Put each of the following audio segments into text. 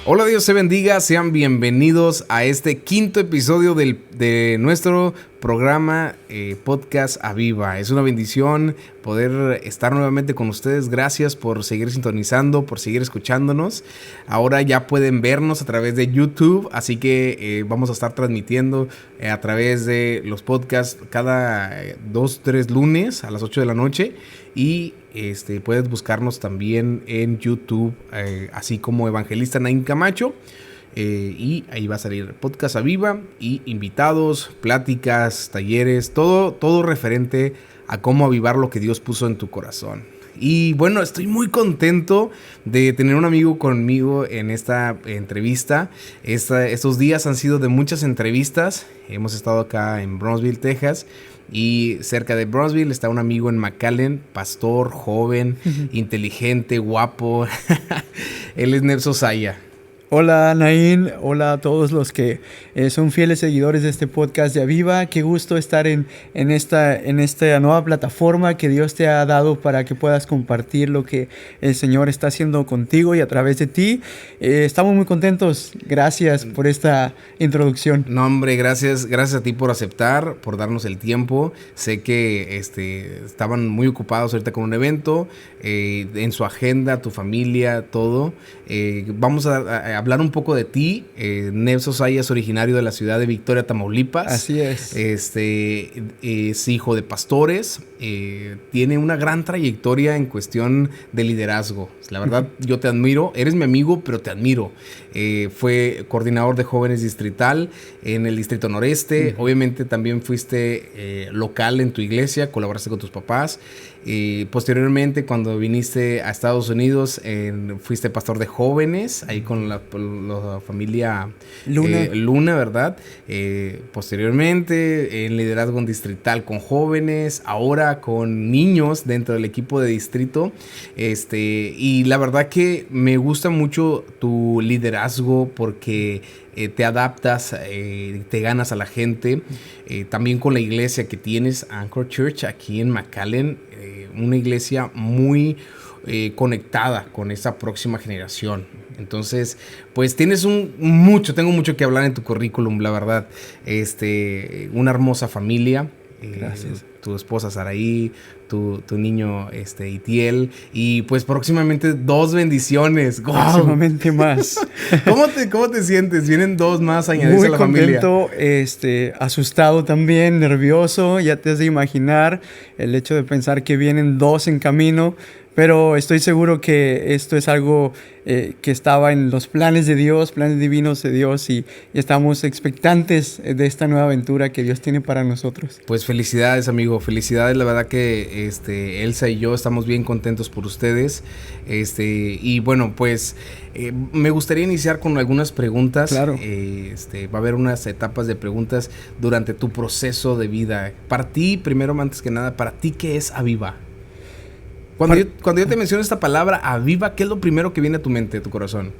Hola, Dios te bendiga, sean bienvenidos a este quinto episodio de nuestro programa Podcast Aviva. Es una bendición poder estar nuevamente con ustedes. Gracias por seguir sintonizando, por seguir escuchándonos. Ahora ya pueden vernos a través de YouTube, así que vamos a estar transmitiendo a través de los podcasts cada 2-3 lunes a las 8 de la noche. Y puedes buscarnos también en YouTube, así como Evangelista Naín Camacho. Y ahí va a salir Podcast Aviva y invitados, pláticas, talleres, todo referente a cómo avivar lo que Dios puso en tu corazón. Y bueno, estoy muy contento de tener un amigo conmigo en esta entrevista. Estos días han sido de muchas entrevistas. Hemos estado acá en Brownsville, Texas. Y cerca de Brownsville está un amigo en McAllen, pastor, joven, inteligente, guapo. Él es Nebso Saya. Hola Naín, hola a todos los que son fieles seguidores de este podcast de Aviva. Qué gusto estar en esta nueva plataforma que Dios te ha dado para que puedas compartir lo que el Señor está haciendo contigo y a través de ti. Estamos muy contentos. Gracias por esta introducción. No, hombre, gracias a ti por aceptar, por darnos el tiempo. Sé que estaban muy ocupados ahorita con un evento, en su agenda, tu familia, todo. Vamos a hablar un poco de ti. Nebso Saya es originario de la ciudad de Victoria, Tamaulipas. Así es. Es hijo de pastores. Tiene una gran trayectoria en cuestión de liderazgo. La verdad, yo te admiro. Eres mi amigo, pero te admiro. Fue coordinador de jóvenes distrital en el Distrito Noreste. Obviamente también fuiste local en tu iglesia, colaboraste con tus papás. Posteriormente, cuando viniste a Estados Unidos, fuiste pastor de jóvenes, ahí con la familia Luna, ¿verdad? Posteriormente, en liderazgo distrital con jóvenes, ahora con niños dentro del equipo de distrito. Y la verdad que me gusta mucho tu liderazgo porque te adaptas, te ganas a la gente. También con la iglesia que tienes, Anchor Church, aquí en McAllen, una iglesia muy conectada con esa próxima generación. Entonces, pues tienes tengo mucho que hablar en tu currículum, la verdad. Una hermosa familia. Gracias. Tu esposa Saraí, tu niño Itiel, y pues próximamente 2 bendiciones. ¡Wow! Próximamente más. ¿Cómo te sientes? Vienen 2 más a añadirse a la familia. Muy contento, asustado también, nervioso. Ya te has de imaginar el hecho de pensar que vienen 2 en camino. Pero estoy seguro que esto es algo que estaba en los planes de Dios, planes divinos de Dios, y estamos expectantes de esta nueva aventura que Dios tiene para nosotros. Pues felicidades, amigo, felicidades. La verdad que Elsa y yo estamos bien contentos por ustedes. Y bueno, pues me gustaría iniciar con algunas preguntas. Claro. Va a haber unas etapas de preguntas durante tu proceso de vida. Para ti, primero, antes que nada, ¿para ti qué es Aviva? Cuando yo te menciono esta palabra, Aviva, ¿qué es lo primero que viene a tu mente, a tu corazón?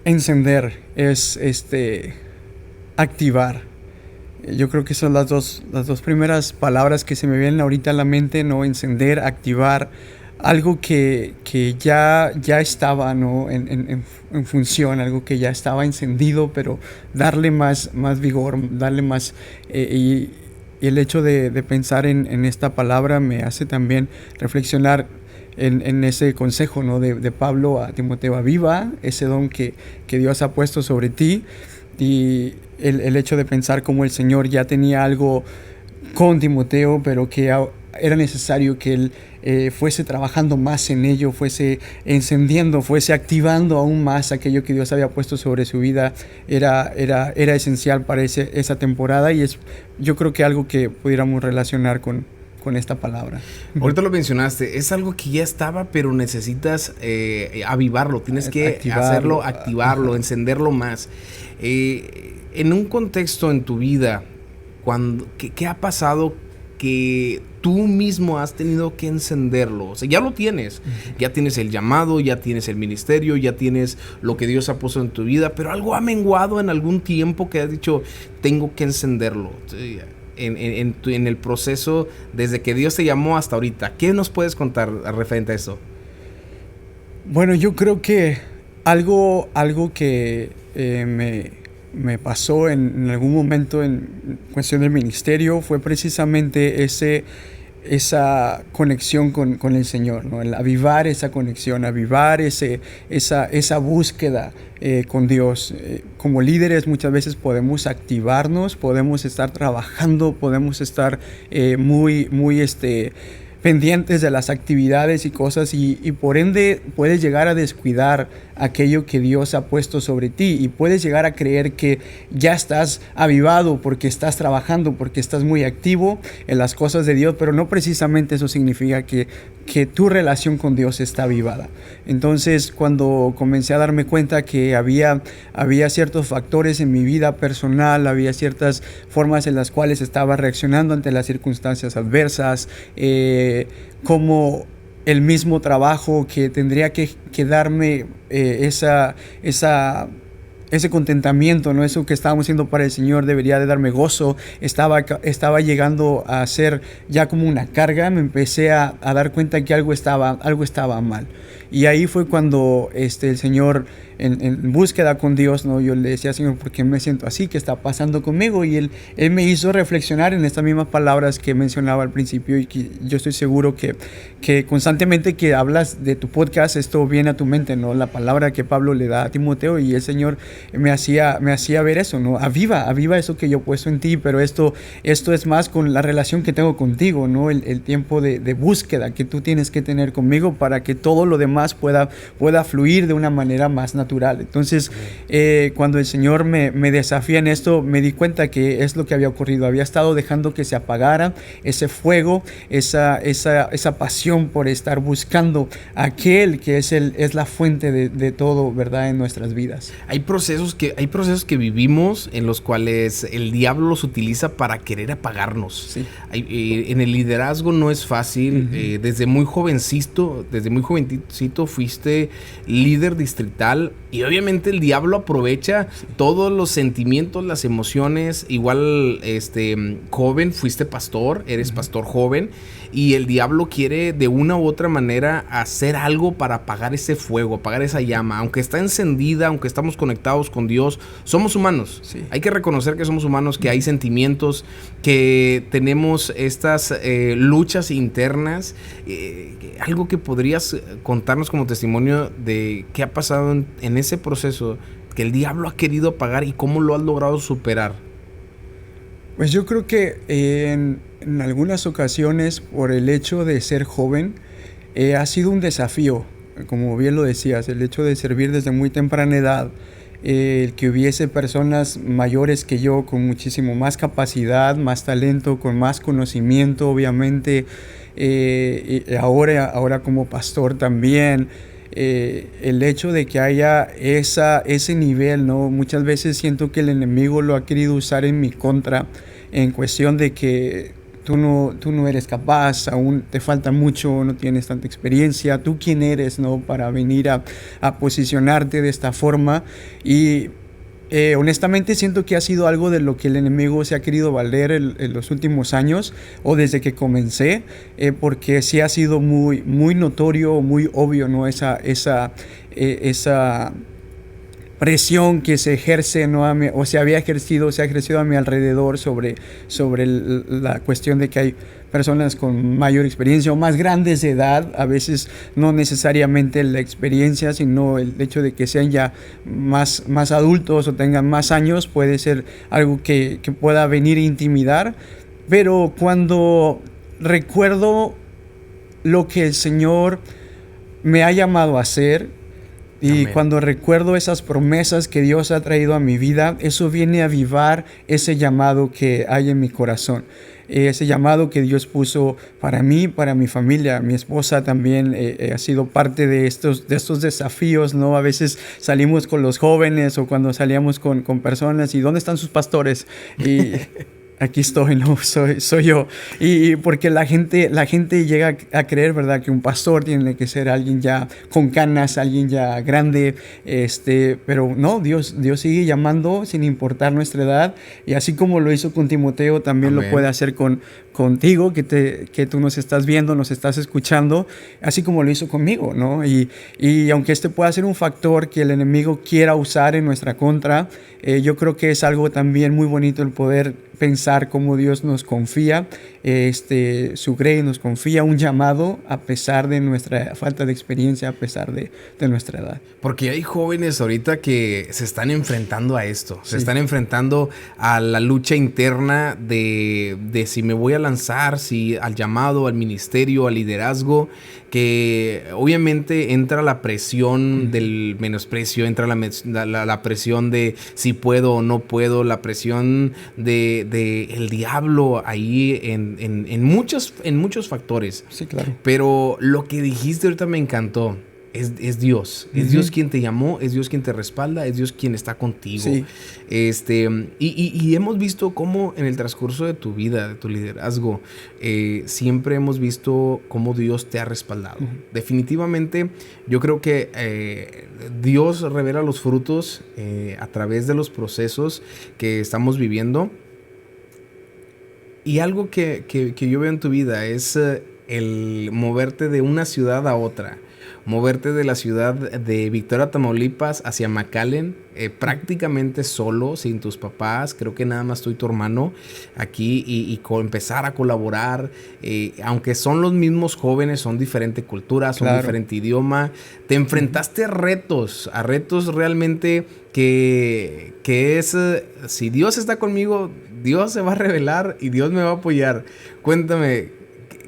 Encender, es activar. Yo creo que son las dos primeras palabras que se me vienen ahorita a la mente, ¿no? Encender, activar, algo que ya estaba, ¿no? en función, algo que ya estaba encendido, pero darle más vigor, darle más... Y el hecho de pensar en esta palabra me hace también reflexionar en ese consejo, ¿no? de Pablo a Timoteo: aviva ese don que Dios ha puesto sobre ti. Y el hecho de pensar cómo el Señor ya tenía algo con Timoteo, pero que era necesario que él fuese trabajando más en ello, fuese encendiendo, fuese activando aún más aquello que Dios había puesto sobre su vida. Era esencial para esa temporada, y es, yo creo que algo que pudiéramos relacionar con esta palabra. Ahorita lo mencionaste, es algo que ya estaba, pero necesitas avivarlo, tienes que activarlo, encenderlo más. En un contexto en tu vida, ¿qué ha pasado que tú mismo has tenido que encenderlo? O sea, ya lo tienes, ya tienes el llamado, ya tienes el ministerio, ya tienes lo que Dios ha puesto en tu vida, pero algo ha menguado en algún tiempo que has dicho, tengo que encenderlo. En el proceso, desde que Dios te llamó hasta ahorita, ¿qué nos puedes contar referente a eso? Bueno, yo creo que Algo que me pasó en algún momento en cuestión del ministerio fue precisamente esa conexión con el Señor, ¿no? El avivar esa conexión, avivar esa búsqueda con Dios. Como líderes muchas veces podemos activarnos, podemos estar trabajando, podemos estar muy pendientes de las actividades y cosas y por ende puedes llegar a descuidar aquello que Dios ha puesto sobre ti y puedes llegar a creer que ya estás avivado porque estás trabajando, porque estás muy activo en las cosas de Dios, pero no precisamente eso significa que tu relación con Dios está avivada. Entonces, cuando comencé a darme cuenta que había ciertos factores en mi vida personal, había ciertas formas en las cuales estaba reaccionando ante las circunstancias adversas, como el mismo trabajo que tendría que darme ese contentamiento, ¿no? Eso que estábamos haciendo para el Señor debería de darme gozo. Estaba llegando a ser ya como una carga. Me empecé a dar cuenta que algo estaba mal. Y ahí fue cuando el Señor, en búsqueda con Dios, ¿no? Yo le decía, Señor, ¿por qué me siento así? ¿Qué está pasando conmigo? Y Él me hizo reflexionar en estas mismas palabras que mencionaba al principio, y que yo estoy seguro que constantemente que hablas de tu podcast, esto viene a tu mente, ¿no? La palabra que Pablo le da a Timoteo, y el Señor me hacía ver eso, ¿no? Aviva eso que yo he puesto en ti, pero esto es más con la relación que tengo contigo, ¿no? El tiempo de búsqueda que tú tienes que tener conmigo para que todo lo demás pueda fluir de una manera más natural. Entonces, cuando el Señor me desafía en esto, me di cuenta que es lo que había ocurrido. Había estado dejando que se apagara ese fuego, esa pasión por estar buscando aquel que es la fuente de todo, ¿verdad? En nuestras vidas. Hay procesos que vivimos en los cuales el diablo los utiliza para querer apagarnos. Sí. En el liderazgo no es fácil. Uh-huh. Desde muy jovencito fuiste líder distrital, y obviamente el diablo aprovecha todos los sentimientos, las emociones. Igual joven, fuiste pastor, eres pastor joven, y el diablo quiere de una u otra manera hacer algo para apagar ese fuego, apagar esa llama. Aunque está encendida, aunque estamos conectados con Dios, somos humanos. Sí. Hay que reconocer que somos humanos, que hay sentimientos, que tenemos estas luchas internas. Algo que podrías contarnos como testimonio de qué ha pasado en ese proceso que el diablo ha querido apagar y cómo lo has logrado superar. Pues yo creo que en algunas ocasiones, por el hecho de ser joven, ha sido un desafío, como bien lo decías, el hecho de servir desde muy temprana edad, el que hubiese personas mayores que yo con muchísimo más capacidad, más talento, con más conocimiento, obviamente, ahora como pastor también. El hecho de que haya ese nivel, ¿no? Muchas veces siento que el enemigo lo ha querido usar en mi contra, en cuestión de que tú no eres capaz, aún te falta mucho, no tienes tanta experiencia, tú quién eres, ¿no? Para venir a posicionarte de esta forma. Y honestamente siento que ha sido algo de lo que el enemigo se ha querido valer en los últimos años, o desde que comencé, porque sí ha sido muy, muy notorio, muy obvio, ¿no? Esa presión que se ejerce, ¿no? Se ha ejercido a mi alrededor sobre la cuestión de que hay personas con mayor experiencia o más grandes de edad, a veces no necesariamente la experiencia, sino el hecho de que sean ya más adultos o tengan más años, puede ser algo que pueda venir a intimidar. Pero cuando recuerdo lo que el Señor me ha llamado a hacer, y amén, cuando recuerdo esas promesas que Dios ha traído a mi vida, eso viene a avivar ese llamado que hay en mi corazón. Ese llamado que Dios puso para mí, para mi familia. Mi esposa también ha sido parte de estos desafíos, ¿no? A veces salimos con los jóvenes o cuando salíamos con personas y ¿dónde están sus pastores? aquí estoy, no, soy yo. Y porque la gente llega a creer, ¿verdad?, que un pastor tiene que ser alguien ya con canas, alguien ya grande, pero no, Dios sigue llamando sin importar nuestra edad, y así como lo hizo con Timoteo, también Amén. lo puede hacer contigo, que tú nos estás viendo, nos estás escuchando, así como lo hizo conmigo, ¿no? Y aunque pueda ser un factor que el enemigo quiera usar en nuestra contra, yo creo que es algo también muy bonito el poder pensar cómo Dios nos confía, su grace nos confía un llamado a pesar de nuestra falta de experiencia, a pesar de nuestra edad. Porque hay jóvenes ahorita que se están enfrentando a esto, Sí. se están enfrentando a la lucha interna de si me voy a lanzar, si al llamado, al ministerio, al liderazgo, que obviamente entra la presión del menosprecio, entra la presión de si puedo o no puedo, la presión de el diablo ahí en muchos factores. Sí, claro. Pero lo que dijiste ahorita me encantó. Es Dios. Es Dios quien te llamó, es Dios quien te respalda, es Dios quien está contigo. Sí. Y hemos visto cómo en el transcurso de tu vida, de tu liderazgo, siempre hemos visto cómo Dios te ha respaldado. Definitivamente, yo creo que Dios revela los frutos a través de los procesos que estamos viviendo. Y algo que yo veo en tu vida es el moverte de una ciudad a otra. Moverte de la ciudad de Victoria, Tamaulipas, hacia McAllen, prácticamente solo, sin tus papás. Creo que nada más tú y tu hermano aquí y empezar a colaborar. Aunque son los mismos jóvenes, son diferente cultura, son diferente idioma. Te enfrentaste a retos realmente que es, si Dios está conmigo, Dios se va a revelar y Dios me va a apoyar. Cuéntame,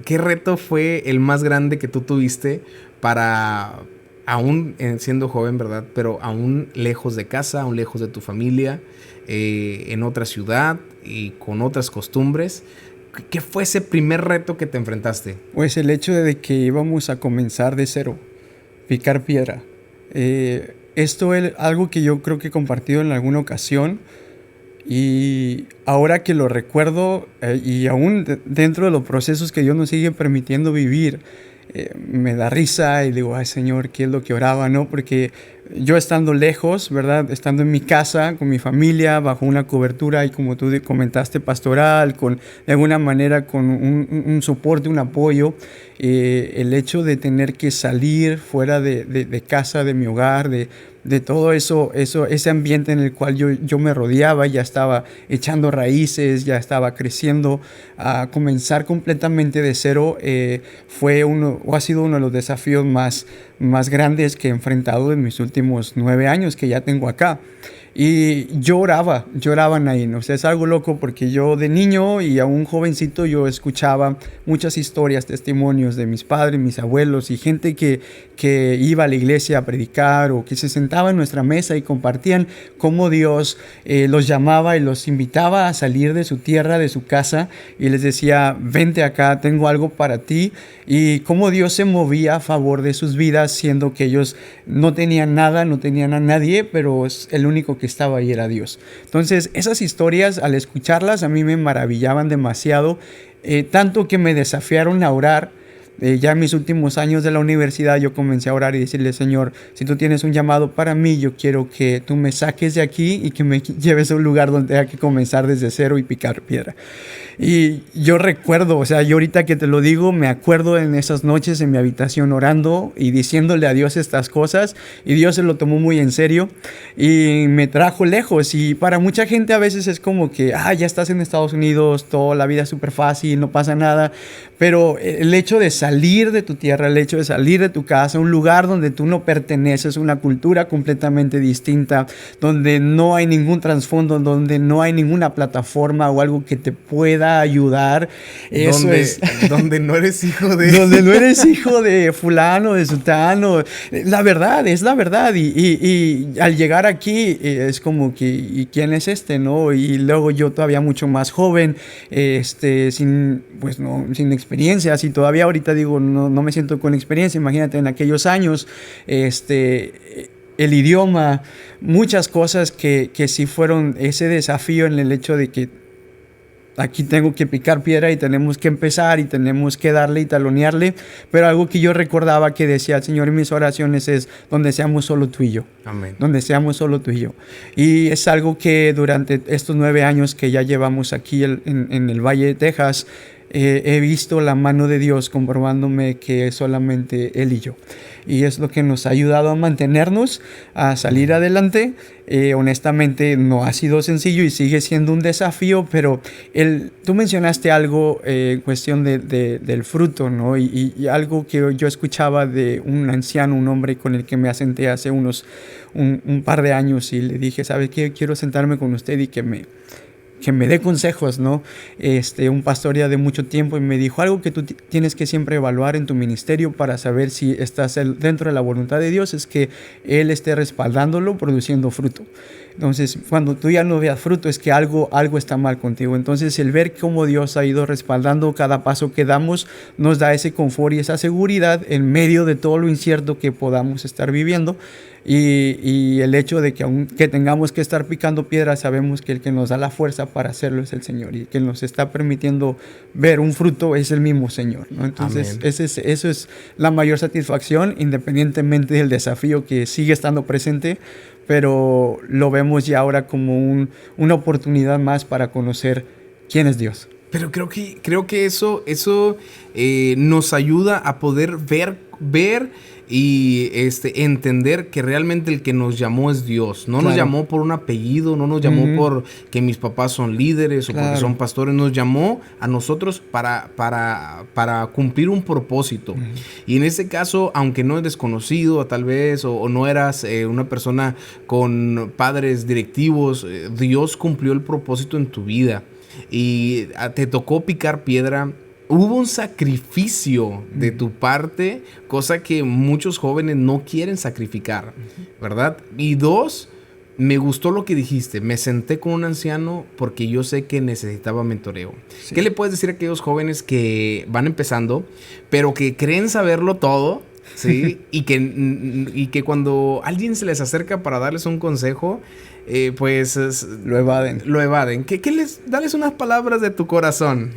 ¿qué reto fue el más grande que tú tuviste para, aún siendo joven, ¿verdad? Pero aún lejos de casa, aún lejos de tu familia, en otra ciudad y con otras costumbres? ¿Qué fue ese primer reto que te enfrentaste? Pues el hecho de que íbamos a comenzar de cero, picar piedra. Esto es algo que yo creo que he compartido en alguna ocasión, y ahora que lo recuerdo, y aún dentro de los procesos que Dios nos sigue permitiendo vivir, me da risa y digo, ay Señor, ¿qué es lo que oraba? ¿No? Porque yo estando lejos, ¿verdad? Estando en mi casa, con mi familia, bajo una cobertura y como tú comentaste, pastoral, de alguna manera con un soporte, un apoyo, el hecho de tener que salir fuera de casa, de mi hogar, de todo eso, ese ambiente en el cual yo me rodeaba, ya estaba echando raíces, ya estaba creciendo, a comenzar completamente de cero, ha sido uno de los desafíos más grandes que he enfrentado en mis últimos 9 años que ya tengo acá. Y lloraba, Nain. O sea, es algo loco porque yo de niño y aún jovencito yo escuchaba muchas historias, testimonios de mis padres, mis abuelos y gente que iba a la iglesia a predicar o que se sentaba en nuestra mesa y compartían cómo Dios los llamaba y los invitaba a salir de su tierra, de su casa, y les decía, vente acá, tengo algo para ti, y cómo Dios se movía a favor de sus vidas, siendo que ellos no tenían nada, no tenían a nadie, pero el único que estaba ahí era Dios. Entonces, esas historias, al escucharlas, a mí me maravillaban demasiado, tanto que me desafiaron a orar. Ya en mis últimos años de la universidad yo comencé a orar y decirle, Señor, si tú tienes un llamado para mí, yo quiero que tú me saques de aquí y que me lleves a un lugar donde haya que comenzar desde cero y picar piedra. Y yo recuerdo, o sea, yo ahorita que te lo digo, me acuerdo en esas noches en mi habitación orando y diciéndole a Dios estas cosas, y Dios se lo tomó muy en serio y me trajo lejos. Y para mucha gente a veces es como que, ya estás en Estados Unidos, toda la vida es súper fácil, no pasa nada, pero el hecho de salir de tu tierra, el hecho de salir de tu casa, un lugar donde tú no perteneces, una cultura completamente distinta, donde no hay ningún trasfondo, donde no hay ninguna plataforma o algo que te pueda ayudar, donde no eres hijo de donde no eres hijo de fulano, de sutano. La verdad, es la verdad. Y al llegar aquí es como que, ¿y quién es no? Y luego yo todavía mucho más joven, sin experiencia, así todavía ahorita digo, no me siento con experiencia. Imagínate en aquellos años, el idioma, muchas cosas que sí fueron ese desafío en el hecho de que aquí tengo que picar piedra y tenemos que empezar y tenemos que darle y talonearle, pero algo que yo recordaba que decía el Señor en mis oraciones es donde seamos solo tú y yo. Amén. Donde seamos solo tú y yo. Y es algo que durante estos 9 años que ya llevamos aquí en el Valle de Texas, he visto la mano de Dios comprobándome que es solamente Él y yo. Y es lo que nos ha ayudado a mantenernos, a salir adelante. Honestamente no ha sido sencillo y sigue siendo un desafío, pero tú mencionaste algo en cuestión del fruto, ¿no? Y algo que yo escuchaba de un anciano, un hombre con el que me asenté hace un par de años y le dije, ¿sabe qué? Quiero sentarme con usted y que me dé consejos, ¿no? Un pastor ya de mucho tiempo y me dijo algo que tú tienes que siempre evaluar en tu ministerio para saber si estás dentro de la voluntad de Dios, es que Él esté respaldándolo, produciendo fruto. Entonces, cuando tú ya no veas fruto, es que algo está mal contigo. Entonces, el ver cómo Dios ha ido respaldando cada paso que damos, nos da ese confort y esa seguridad en medio de todo lo incierto que podamos estar viviendo. Y el hecho de que aunque tengamos que estar picando piedras, sabemos que el que nos da la fuerza para hacerlo es el Señor, y que nos está permitiendo ver un fruto es el mismo Señor, ¿no? Entonces eso es la mayor satisfacción, independientemente del desafío que sigue estando presente, pero lo vemos ya ahora como una oportunidad más para conocer quién es Dios. Pero creo que eso nos ayuda a poder ver y entender que realmente el que nos llamó es Dios. No nos llamó por un apellido, no nos llamó por que mis papás son líderes o porque son pastores. Nos llamó a nosotros para cumplir un propósito. Y en ese caso, aunque no eres desconocido tal vez, o no eras una persona con padres directivos, Dios cumplió el propósito en tu vida. Y te tocó picar piedra. Hubo un sacrificio de tu parte, cosa que muchos jóvenes no quieren sacrificar, ¿verdad? Y 2, me gustó lo que dijiste. Me senté con un anciano porque yo sé que necesitaba mentoreo. Sí. ¿Qué le puedes decir a aquellos jóvenes que van empezando, pero que creen saberlo todo? ¿Sí? y que cuando alguien se les acerca para darles un consejo, pues lo evaden. Dales unas palabras de tu corazón.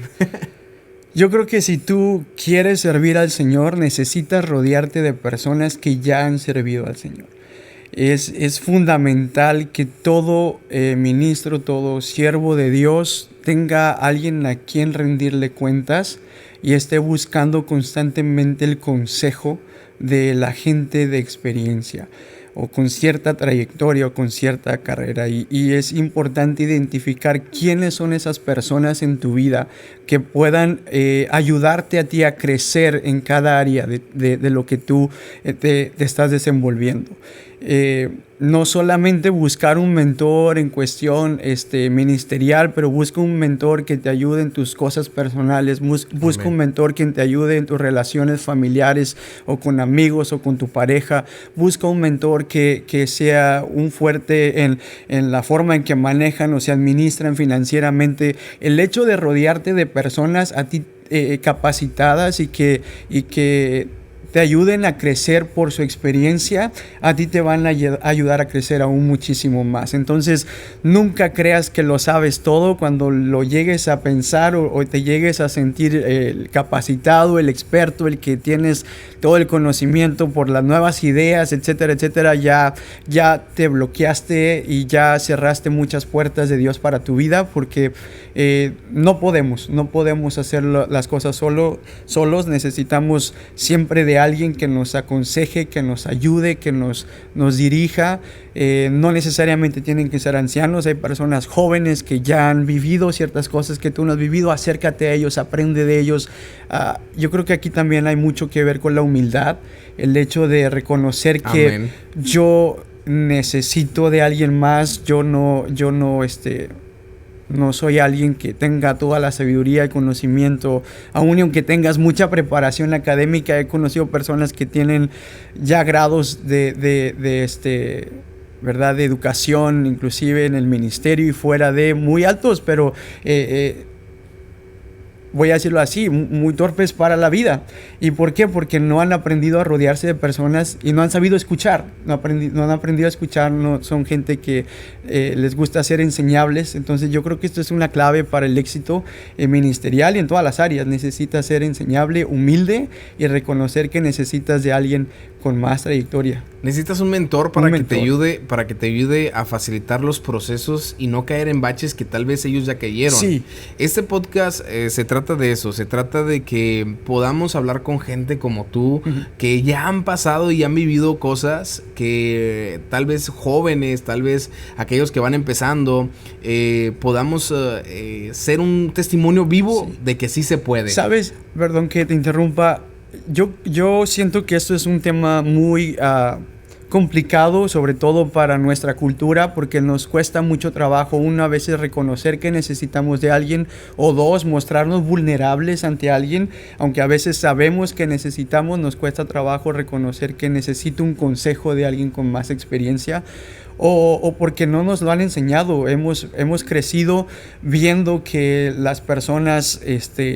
Yo creo que si tú quieres servir al Señor, necesitas rodearte de personas que ya han servido al Señor. Es fundamental que todo ministro, todo siervo de Dios tenga alguien a quien rendirle cuentas y esté buscando constantemente el consejo de la gente de experiencia, o con cierta trayectoria o con cierta carrera, y es importante identificar quiénes son esas personas en tu vida que puedan ayudarte a ti a crecer en cada área de lo que tú te estás desenvolviendo. No solamente buscar un mentor en cuestión ministerial, pero busca un mentor que te ayude en tus cosas personales, busca un mentor que te ayude en tus relaciones familiares o con amigos o con tu pareja, busca un mentor que sea un fuerte en la forma en que manejan o se administran financieramente. El hecho de rodearte de personas a ti capacitadas y que te ayuden a crecer por su experiencia, a ti te van a ayudar a crecer aún muchísimo más. Entonces, nunca creas que lo sabes todo. Cuando lo llegues a pensar o te llegues a sentir el capacitado, el experto, el que tienes todo el conocimiento por las nuevas ideas, etcétera, etcétera, ya te bloqueaste y ya cerraste muchas puertas de Dios para tu vida, porque no podemos hacer las cosas solos. Necesitamos siempre de alguien que nos aconseje, que nos ayude, que nos dirija. No necesariamente tienen que ser ancianos, hay personas jóvenes que ya han vivido ciertas cosas que tú no has vivido. Acércate a ellos, aprende de ellos. Yo creo que aquí también hay mucho que ver con la humildad, el hecho de reconocer que Amén. Yo necesito de alguien más. Yo no soy alguien que tenga toda la sabiduría y conocimiento, aun aunque tengas mucha preparación académica. He conocido personas que tienen ya grados ¿verdad?, de educación, inclusive en el ministerio y fuera de, muy altos, pero voy a decirlo así, muy torpes para la vida. ¿Y por qué? Porque no han aprendido a rodearse de personas y no han sabido escuchar, no han aprendido a escuchar, no son gente que les gusta ser enseñables. Entonces yo creo que esto es una clave para el éxito ministerial y en todas las áreas. Necesitas ser enseñable, humilde y reconocer que necesitas de alguien con más trayectoria. Necesitas un mentor para que te ayude a facilitar los procesos y no caer en baches que tal vez ellos ya cayeron. Sí. Este podcast se trata de eso, se trata de que podamos hablar con gente como tú, que ya han pasado y han vivido cosas que tal vez jóvenes, tal vez aquellos que van empezando, podamos ser un testimonio vivo de que sí se puede. ¿Sabes? Perdón que te interrumpa. Yo siento que esto es un tema muy complicado, sobre todo para nuestra cultura, porque nos cuesta mucho trabajo, uno, a veces reconocer que necesitamos de alguien, o dos, mostrarnos vulnerables ante alguien, aunque a veces sabemos que necesitamos, nos cuesta trabajo reconocer que necesito un consejo de alguien con más experiencia. O porque no nos lo han enseñado. Hemos crecido viendo que las personas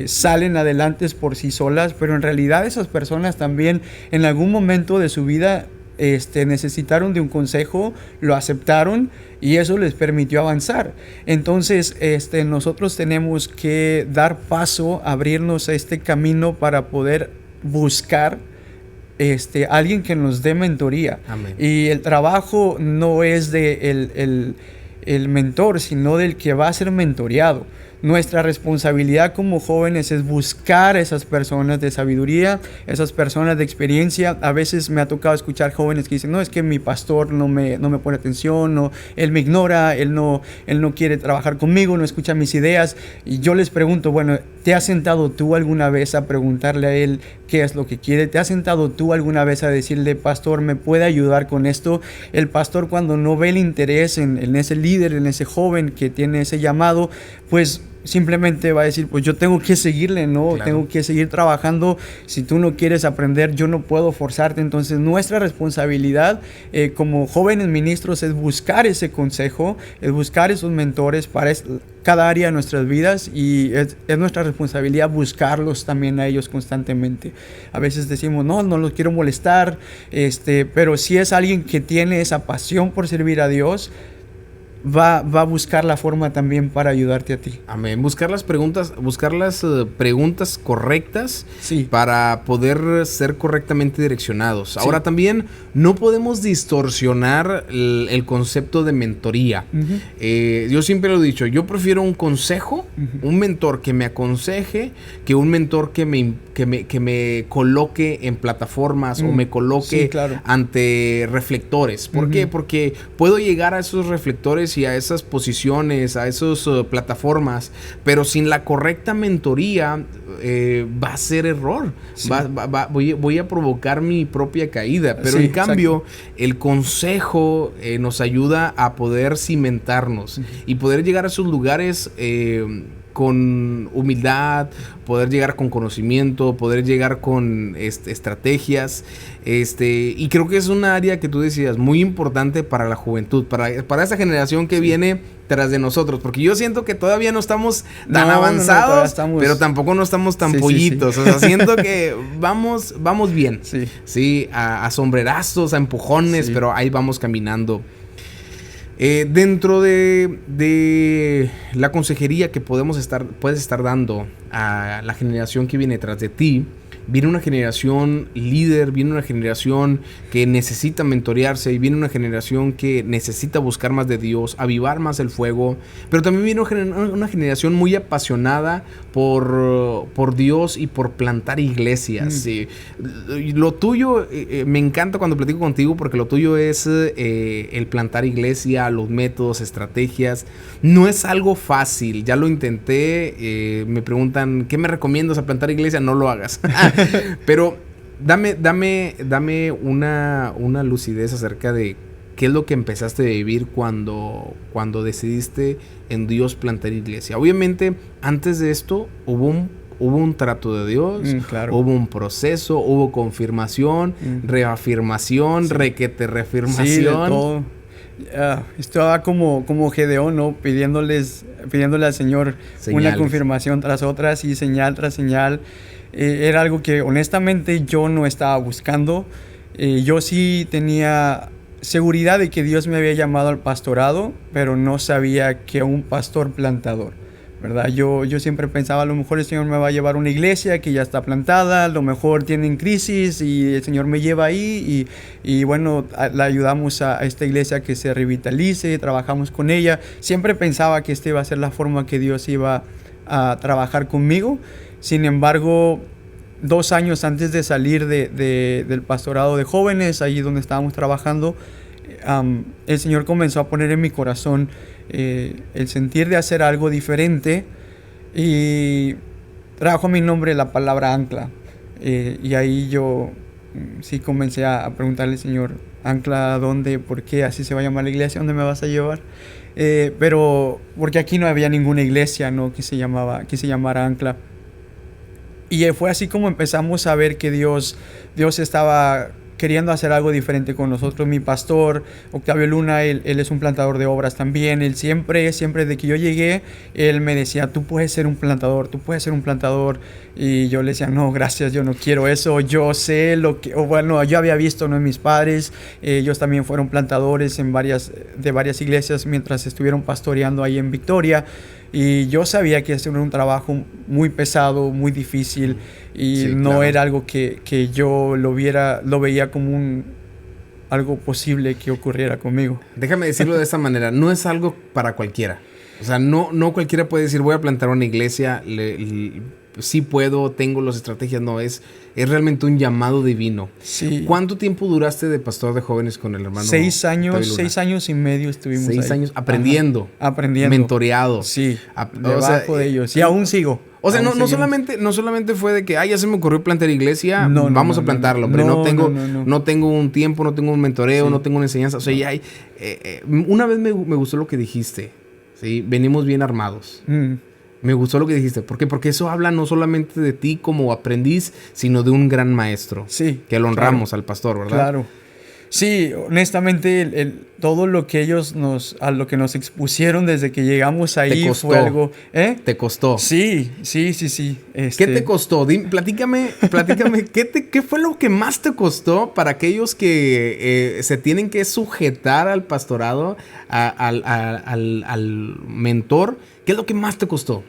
salen adelante por sí solas, pero en realidad esas personas también en algún momento de su vida necesitaron de un consejo, lo aceptaron y eso les permitió avanzar. Entonces nosotros tenemos que dar paso, abrirnos a este camino para poder buscar alguien que nos dé mentoría. Amén. Y el trabajo no es de el mentor, sino del que va a ser mentoreado. Nuestra responsabilidad como jóvenes es buscar esas personas de sabiduría, esas personas de experiencia. A veces me ha tocado escuchar jóvenes que dicen, no, es que mi pastor no me pone atención, no, él me ignora, él no quiere trabajar conmigo, no escucha mis ideas. Y yo les pregunto, bueno, ¿te has sentado tú alguna vez a preguntarle a él qué es lo que quiere? ¿Te has sentado tú alguna vez a decirle, pastor, ¿me puede ayudar con esto? El pastor, cuando no ve el interés en ese líder, en ese joven que tiene ese llamado, pues simplemente va a decir, pues yo tengo que seguirle, ¿no? Claro. Tengo que seguir trabajando. Si tú no quieres aprender, yo no puedo forzarte. Entonces nuestra responsabilidad como jóvenes ministros es buscar ese consejo, es buscar esos mentores para cada área de nuestras vidas, y es nuestra responsabilidad buscarlos también a ellos constantemente. A veces decimos, no los quiero molestar, pero si es alguien que tiene esa pasión por servir a Dios, va a buscar la forma también para ayudarte a ti. Amén. Buscar las preguntas correctas, sí, para poder ser correctamente direccionados. Sí. Ahora también no podemos distorsionar el concepto de mentoría. Yo siempre lo he dicho, yo prefiero un consejo, un mentor que me aconseje, que un mentor que me coloque en plataformas o me coloque sí, claro, ante reflectores. ¿Por qué? Porque puedo llegar a esos reflectores y a esas posiciones, a esas plataformas, pero sin la correcta mentoría va a ser error. Sí. Voy a provocar mi propia caída. Pero sí, en cambio, exacto, el consejo nos ayuda a poder cimentarnos y poder llegar a esos lugares con humildad, poder llegar con conocimiento, poder llegar con estrategias, y creo que es un área que tú decías muy importante para la juventud, para esa generación que viene tras de nosotros, porque yo siento que todavía no estamos tan avanzados, pero tampoco no estamos tan pollitos, sí. O sea, siento que vamos bien, sí, a sombrerazos, a empujones, pero ahí vamos caminando. Dentro de la consejería que puedes estar dando a la generación que viene tras de ti, viene una generación líder, viene una generación que necesita mentorearse, y viene una generación que necesita buscar más de Dios, avivar más el fuego, pero también viene una generación muy apasionada por Dios y por plantar iglesias. Sí. Lo tuyo, me encanta cuando platico contigo, porque lo tuyo es el plantar iglesia, los métodos, estrategias. No es algo fácil, ya lo intenté, me preguntan, ¿qué me recomiendas a plantar iglesia? No lo hagas. Pero dame una lucidez acerca de qué es lo que empezaste a vivir cuando decidiste en Dios plantar iglesia. Obviamente, antes de esto hubo un trato de Dios, claro, hubo un proceso, hubo confirmación, reafirmación, reafirmación. Sí, de todo. Estaba como Gedeón, ¿no? Pidiéndole al Señor Señales. una confirmación tras otra, y señal tras señal. Era algo que honestamente yo no estaba buscando. Yo sí tenía seguridad de que Dios me había llamado al pastorado, pero no sabía que un pastor plantador, ¿verdad? Yo siempre pensaba, a lo mejor el Señor me va a llevar a una iglesia que ya está plantada, a lo mejor tienen crisis y el Señor me lleva ahí y bueno, la ayudamos a esta iglesia que se revitalice, trabajamos con ella. Siempre pensaba que esta iba a ser la forma que Dios iba a trabajar conmigo. Sin embargo, 2 años antes de salir del pastorado de jóvenes, ahí donde estábamos trabajando, el Señor comenzó a poner en mi corazón el sentir de hacer algo diferente, y trajo a mi nombre la palabra ancla. Y ahí yo sí comencé a preguntarle al Señor, ¿ancla dónde? ¿Por qué? ¿Así se va a llamar la iglesia? ¿Dónde me vas a llevar? Pero porque aquí no había ninguna iglesia, ¿no? que se llamara Ancla. Y fue así como empezamos a ver que Dios estaba queriendo hacer algo diferente con nosotros. Mi pastor, Octavio Luna, él es un plantador de obras también. Él siempre de que yo llegué, él me decía, tú puedes ser un plantador, tú puedes ser un plantador. Y yo le decía, no, gracias, yo no quiero eso. Yo sé lo que, bueno, yo había visto, ¿no? En mis padres, ellos también fueron plantadores de varias iglesias mientras estuvieron pastoreando ahí en Victoria. Y yo sabía que ese era un trabajo muy pesado, muy difícil, y Sí, no claro. era algo que yo lo veía como algo posible que ocurriera conmigo. Déjame decirlo de esta manera, no es algo para cualquiera. O sea, no cualquiera puede decir, voy a plantar una iglesia, sí puedo, tengo las estrategias. No, es realmente un llamado divino. Sí. ¿Cuánto tiempo duraste de pastor de jóvenes con el hermano? 6 años, Octavio Luna? 6 años y medio estuvimos 6 ahí. años aprendiendo. Ajá, aprendiendo. Mentoreado. Sí, O debajo sea, de ellos. Y aún sigo. O sea, Aún no seguimos. solamente fue de que, ya se me ocurrió plantar iglesia, No, vamos no, a plantarlo, no, pero no, no tengo un tiempo, no tengo un mentoreo, Sí. no tengo una enseñanza. O sea, ya hay... una vez me gustó lo que dijiste, ¿sí? Venimos bien armados. Me gustó lo que dijiste. ¿Por qué? Porque eso habla no solamente de ti como aprendiz, sino de un gran maestro. Sí. Que lo honramos al pastor, ¿verdad? Claro. Sí, honestamente, todo lo que ellos a lo que nos expusieron desde que llegamos ahí Te costó. fue algo... Te costó. Sí. ¿Qué te costó? Platícame, ¿qué fue lo que más te costó para aquellos que se tienen que sujetar al pastorado, al mentor? ¿Qué es lo que más te costó?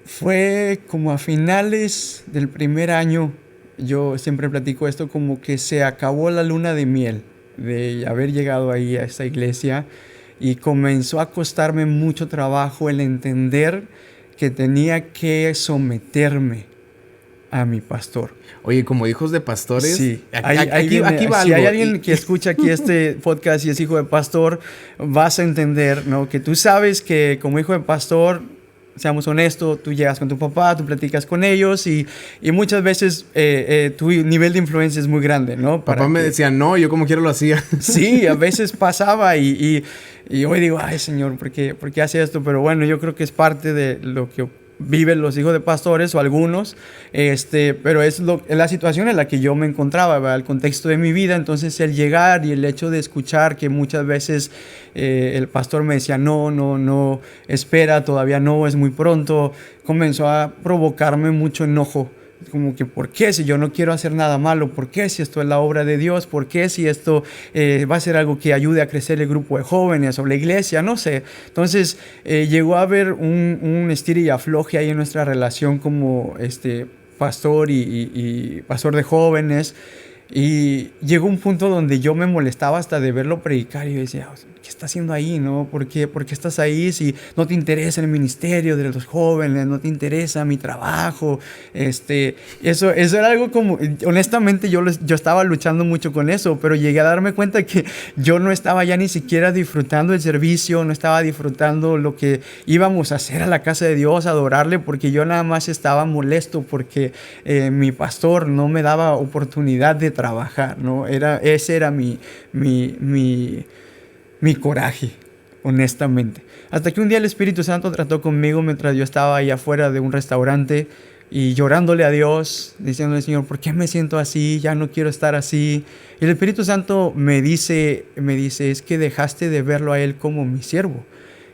Fue como a finales del primer año, yo siempre platico esto, como que se acabó la luna de miel de haber llegado ahí a esa iglesia, y comenzó a costarme mucho trabajo el entender que tenía que someterme a mi pastor. Oye, como hijos de pastores, sí, aquí va si algo. hay alguien que escucha aquí este podcast y es hijo de pastor, vas a entender, ¿no? Que tú sabes que como hijo de pastor, seamos honestos, tú llegas con tu papá, tú platicas con ellos, y muchas veces tu nivel de influencia es muy grande, ¿no? Papá me decía, no, yo como quiera lo hacía. Sí, a veces pasaba y hoy digo, ay, Señor, ¿por qué hace esto? Pero bueno, yo creo que es parte de lo que viven los hijos de pastores o algunos, pero es la situación en la que yo me encontraba, ¿verdad? El contexto de mi vida. Entonces el llegar y el hecho de escuchar que muchas veces el pastor me decía, no, espera, todavía no, es muy pronto, comenzó a provocarme mucho enojo. Como que, ¿por qué si yo no quiero hacer nada malo? ¿Por qué si esto es la obra de Dios? ¿Por qué si esto va a ser algo que ayude a crecer el grupo de jóvenes o la iglesia? No sé. Entonces llegó a haber un estira y afloje ahí en nuestra relación como pastor y pastor de jóvenes. Y llegó un punto donde yo me molestaba hasta de verlo predicar, y yo decía, ¿qué está haciendo ahí, no? ¿Por qué estás ahí si no te interesa el ministerio de los jóvenes, no te interesa mi trabajo? Eso era algo como, honestamente yo estaba luchando mucho con eso, pero llegué a darme cuenta que yo no estaba ya ni siquiera disfrutando el servicio, no estaba disfrutando lo que íbamos a hacer a la casa de Dios, a adorarle, porque yo nada más estaba molesto porque mi pastor no me daba oportunidad de trabajar, ¿no? Ese era mi coraje, honestamente. Hasta que un día el Espíritu Santo trató conmigo mientras yo estaba ahí afuera de un restaurante y llorándole a Dios, diciéndole, Señor, ¿por qué me siento así? Ya no quiero estar así. Y el Espíritu Santo me dice, es que dejaste de verlo a Él como mi siervo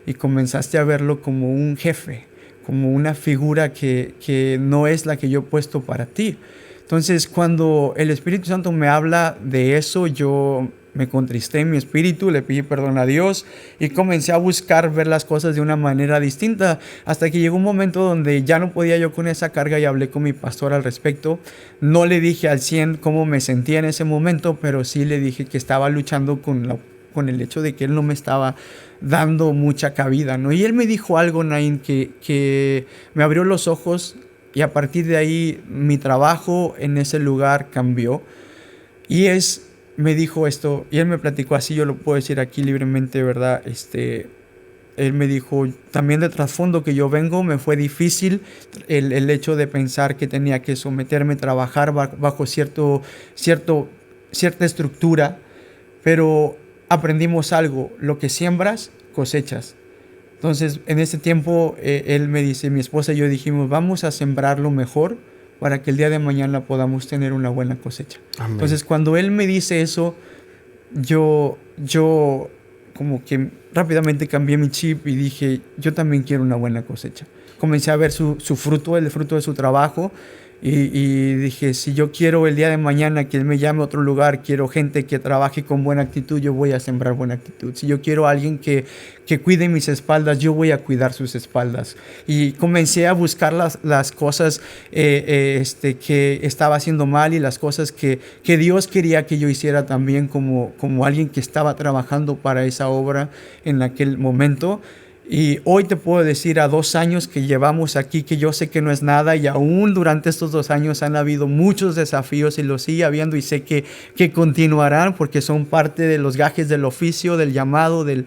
y comenzaste a verlo como un jefe, como una figura que no es la que yo he puesto para ti. Entonces, cuando el Espíritu Santo me habla de eso, yo me contristé en mi espíritu, le pedí perdón a Dios y comencé a buscar ver las cosas de una manera distinta, hasta que llegó un momento donde ya no podía yo con esa carga y hablé con mi pastor al respecto. No le dije al 100 cómo me sentía en ese momento, pero sí le dije que estaba luchando con el hecho de que él no me estaba dando mucha cabida, ¿no? Y él me dijo algo, Nain, que me abrió los ojos, y a partir de ahí mi trabajo en ese lugar cambió. Y me dijo esto, y él me platicó así, yo lo puedo decir aquí libremente, ¿verdad? Él me dijo, también de trasfondo que yo vengo, me fue difícil el hecho de pensar que tenía que someterme a trabajar bajo cierta estructura, pero aprendimos algo, lo que siembras, cosechas. Entonces, en ese tiempo, él me dice, mi esposa y yo dijimos, vamos a sembrar lo mejor para que el día de mañana podamos tener una buena cosecha. Amén. Entonces, cuando él me dice eso, yo como que rápidamente cambié mi chip y dije, yo también quiero una buena cosecha. Comencé a ver su fruto, el fruto de su trabajo, y dije, si yo quiero el día de mañana que él me llame a otro lugar, quiero gente que trabaje con buena actitud, yo voy a sembrar buena actitud. Si yo quiero a alguien que cuide mis espaldas, yo voy a cuidar sus espaldas. Y comencé a buscar las cosas que estaba haciendo mal y las cosas que Dios quería que yo hiciera también como alguien que estaba trabajando para esa obra en aquel momento. Y hoy te puedo decir, a 2 años que llevamos aquí, que yo sé que no es nada, y aún durante estos 2 años han habido muchos desafíos y lo sigue habiendo, y sé que continuarán porque son parte de los gajes del oficio, del llamado, del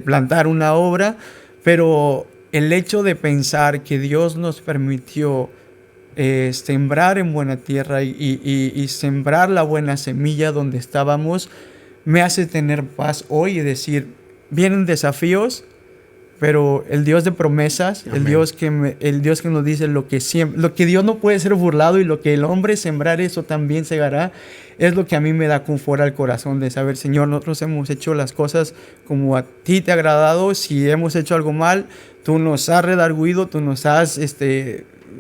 plantar una obra. Pero el hecho de pensar que Dios nos permitió sembrar en buena tierra y sembrar la buena semilla donde estábamos, me hace tener paz hoy y decir, vienen desafíos, pero el Dios de promesas, el Dios que nos dice lo que Dios no puede ser burlado, y lo que el hombre sembrar, eso también segará, es lo que a mí me da confort al corazón de saber, Señor, nosotros hemos hecho las cosas como a ti te ha agradado. Si hemos hecho algo mal, tú nos has redarguido, tú nos has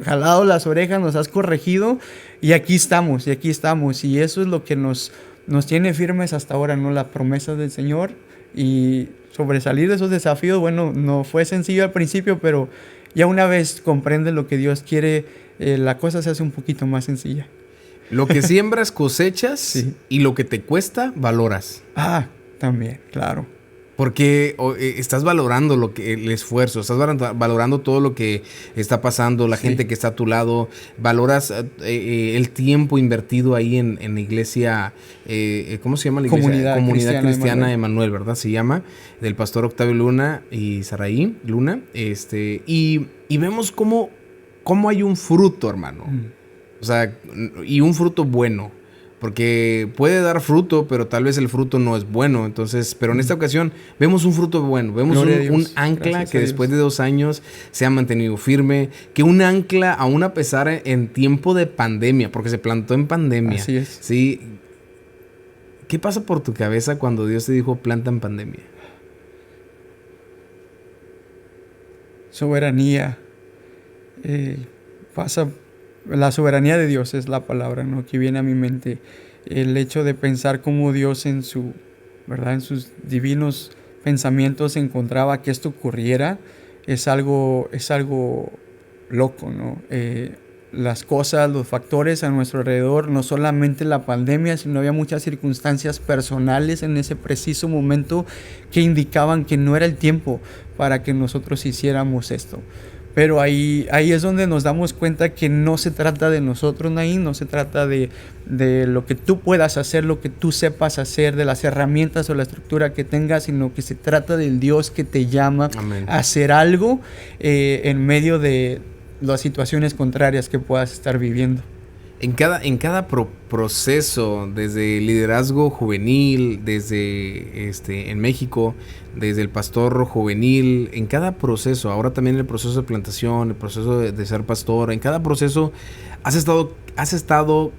jalado las orejas, nos has corregido, y aquí estamos, y eso es lo que nos tiene firmes hasta ahora, ¿no? Las promesas del Señor. Y sobresalir de esos desafíos, bueno, no fue sencillo al principio, pero ya una vez comprendes lo que Dios quiere, la cosa se hace un poquito más sencilla. Lo que siembras cosechas, sí. Y lo que te cuesta, valoras. También, claro. Porque estás valorando el esfuerzo, estás valorando todo lo que está pasando, la gente que está a tu lado, valoras el tiempo invertido ahí en la iglesia, ¿cómo se llama la iglesia? Comunidad Cristiana de Emanuel, ¿verdad? Se llama, del pastor Octavio Luna y Saraí Luna, y vemos cómo hay un fruto, hermano, o sea, y un fruto bueno. Porque puede dar fruto, pero tal vez el fruto no es bueno. Entonces, pero en esta ocasión vemos un fruto bueno. Vemos un ancla Gracias que después de 2 años se ha mantenido firme. Que un ancla, aún a pesar en tiempo de pandemia, porque se plantó en pandemia. Así es. Sí. ¿Qué pasa por tu cabeza cuando Dios te dijo planta en pandemia? Soberanía. La soberanía de Dios es la palabra, ¿no?, que viene a mi mente. El hecho de pensar cómo Dios en sus divinos pensamientos encontraba que esto ocurriera es algo loco, ¿no? Las cosas, los factores a nuestro alrededor, no solamente la pandemia, sino había muchas circunstancias personales en ese preciso momento que indicaban que no era el tiempo para que nosotros hiciéramos esto. Pero ahí es donde nos damos cuenta que no se trata de nosotros, Naín, no se trata de lo que tú puedas hacer, lo que tú sepas hacer, de las herramientas o la estructura que tengas, sino que se trata del Dios que te llama Amén. A hacer algo en medio de las situaciones contrarias que puedas estar viviendo. proceso, desde liderazgo juvenil, desde en México, desde el pastor juvenil, en cada proceso, ahora también el proceso de plantación, el proceso de ser pastor, en cada proceso has estado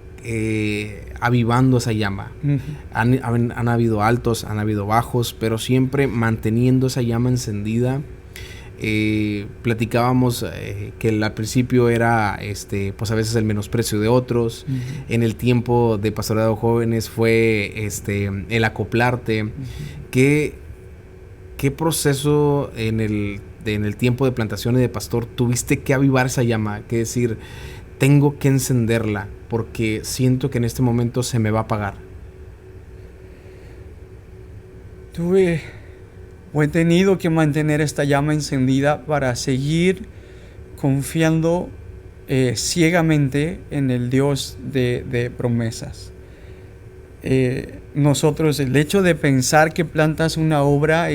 avivando esa llama. Ujú. Han habido altos, han habido bajos, pero siempre manteniendo esa llama encendida. Platicábamos que al principio era pues a veces el menosprecio de otros. Uh-huh. En el tiempo de pastorado jóvenes fue el acoplarte. Uh-huh. ¿Qué proceso en el tiempo de plantación y de pastor tuviste que avivar esa llama? Que decir, tengo que encenderla porque siento que en este momento se me va a apagar. He tenido que mantener esta llama encendida para seguir confiando ciegamente en el Dios de promesas. Nosotros, el hecho de pensar que plantas una obra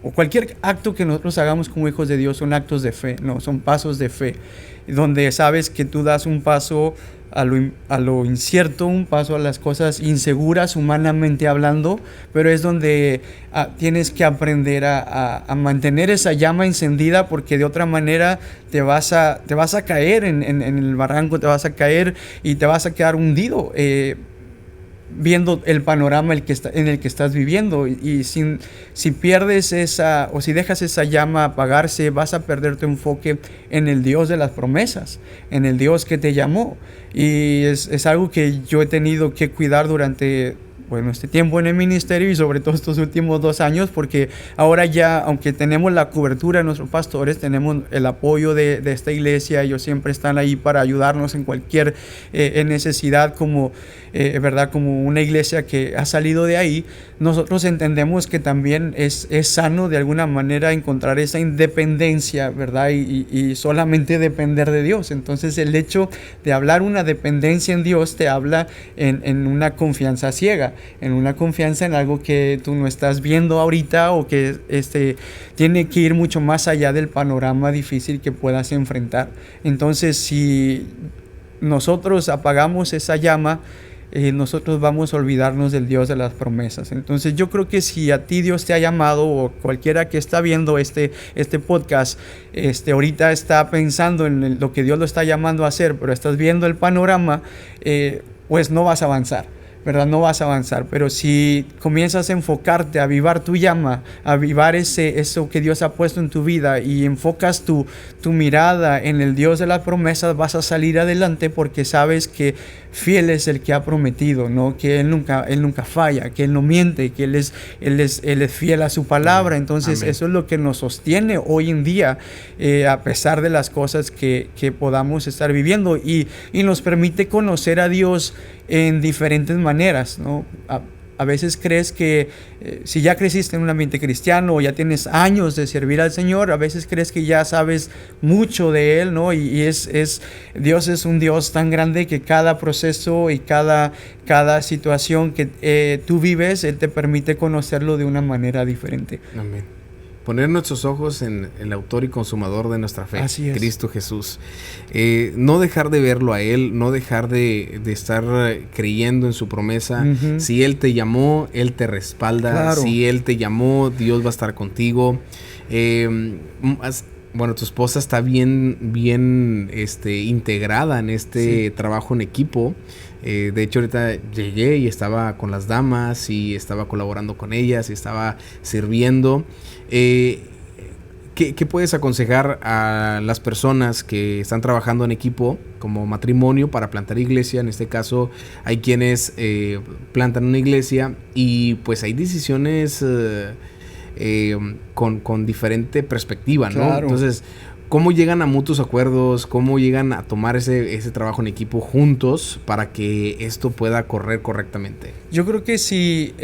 o cualquier acto que nosotros hagamos como hijos de Dios son actos de fe, no, son pasos de fe, donde sabes que tú das un paso a lo incierto, un paso a las cosas inseguras humanamente hablando, pero es donde tienes que aprender a mantener esa llama encendida, porque de otra manera te vas a caer en el barranco, te vas a caer y te vas a quedar hundido viendo el panorama en el que estás viviendo, y si pierdes o si dejas esa llama apagarse, vas a perder tu enfoque en el Dios de las promesas, en el Dios que te llamó. Y es algo que yo he tenido que cuidar durante este tiempo en el ministerio, y sobre todo estos últimos 2 años, porque ahora ya, aunque tenemos la cobertura de nuestros pastores, tenemos el apoyo de esta iglesia. Ellos siempre están ahí para ayudarnos en cualquier necesidad, como una iglesia que ha salido de ahí. Nosotros entendemos que también es sano de alguna manera encontrar esa independencia, ¿verdad? Y solamente depender de Dios. Entonces el hecho de hablar una dependencia en Dios te habla en una confianza ciega, en una confianza en algo que tú no estás viendo ahorita, o que tiene que ir mucho más allá del panorama difícil que puedas enfrentar. Entonces, si nosotros apagamos esa llama, nosotros vamos a olvidarnos del Dios de las promesas. Entonces yo creo que si a ti Dios te ha llamado, o cualquiera que está viendo este podcast, ahorita está pensando en lo que Dios lo está llamando a hacer, pero estás viendo el panorama, pues no vas a avanzar, ¿verdad? No vas a avanzar. Pero si comienzas a enfocarte, a avivar tu llama, a avivar eso que Dios ha puesto en tu vida, y enfocas tu mirada en el Dios de las promesas, vas a salir adelante, porque sabes que fiel es el que ha prometido, ¿no? Que Él nunca falla, que Él no miente, que Él es fiel a su palabra. Entonces, amén, eso es lo que nos sostiene hoy en día, a pesar de las cosas que podamos estar viviendo, y nos permite conocer a Dios en diferentes maneras, ¿no? A veces crees que si ya creciste en un ambiente cristiano, o ya tienes años de servir al Señor, a veces crees que ya sabes mucho de Él, ¿no? Y Dios es un Dios tan grande que cada proceso y cada situación que tú vives, Él te permite conocerlo de una manera diferente. Amén. Poner nuestros ojos en el autor y consumador de nuestra fe, Cristo Jesús. No dejar de verlo a Él, no dejar de estar creyendo en su promesa. Uh-huh. Si Él te llamó, Él te respalda. Claro. Si Él te llamó, Dios va a estar contigo. Tu esposa está bien integrada en trabajo en equipo. De hecho, ahorita llegué y estaba con las damas, y estaba colaborando con ellas, y estaba sirviendo. ¿Qué puedes aconsejar a las personas que están trabajando en equipo como matrimonio para plantar iglesia? En este caso, hay quienes plantan una iglesia, y pues hay decisiones con diferente perspectiva, ¿no? Claro. Entonces, ¿cómo llegan a mutuos acuerdos? ¿Cómo llegan a tomar ese trabajo en equipo juntos para que esto pueda correr correctamente? Yo creo que si